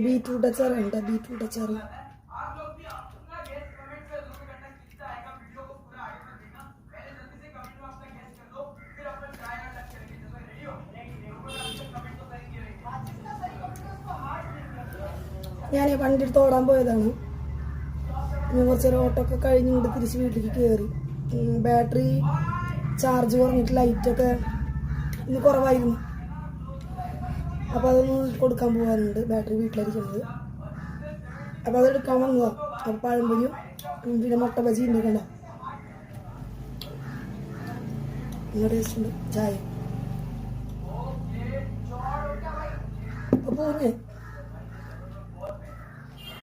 Beetroot അച്ചാറുണ്ട്, beetroot അച്ചാറ്. ഞാൻ വണ്ടി എടുത്ത് ഓടാൻ പോയതാണ്. കുറച്ചൊരു ഓട്ടമൊക്കെ കഴിഞ്ഞിട്ട് തിരിച്ച് വീട്ടിലേക്ക് കയറി. ബാറ്ററി ചാർജ് കുറഞ്ഞിട്ട് ലൈറ്റൊക്കെ ഇന്ന് കുറവായിരുന്നു. അപ്പോൾ അതൊന്ന് കൊടുക്കാൻ പോകാനുണ്ട്. ബാറ്ററി വീട്ടിലിരിക്കുന്നത്. അപ്പോൾ അതെടുക്കാൻ വന്നതാണ്. അപ്പോൾ പഴംപൊരിയും പിന്നെ മുട്ട ബജി ഉണ്ടാക്കണ്ട ടേസ്റ്റ് ഉണ്ട്. ചായ അപ്പോൾ പോന്നെ.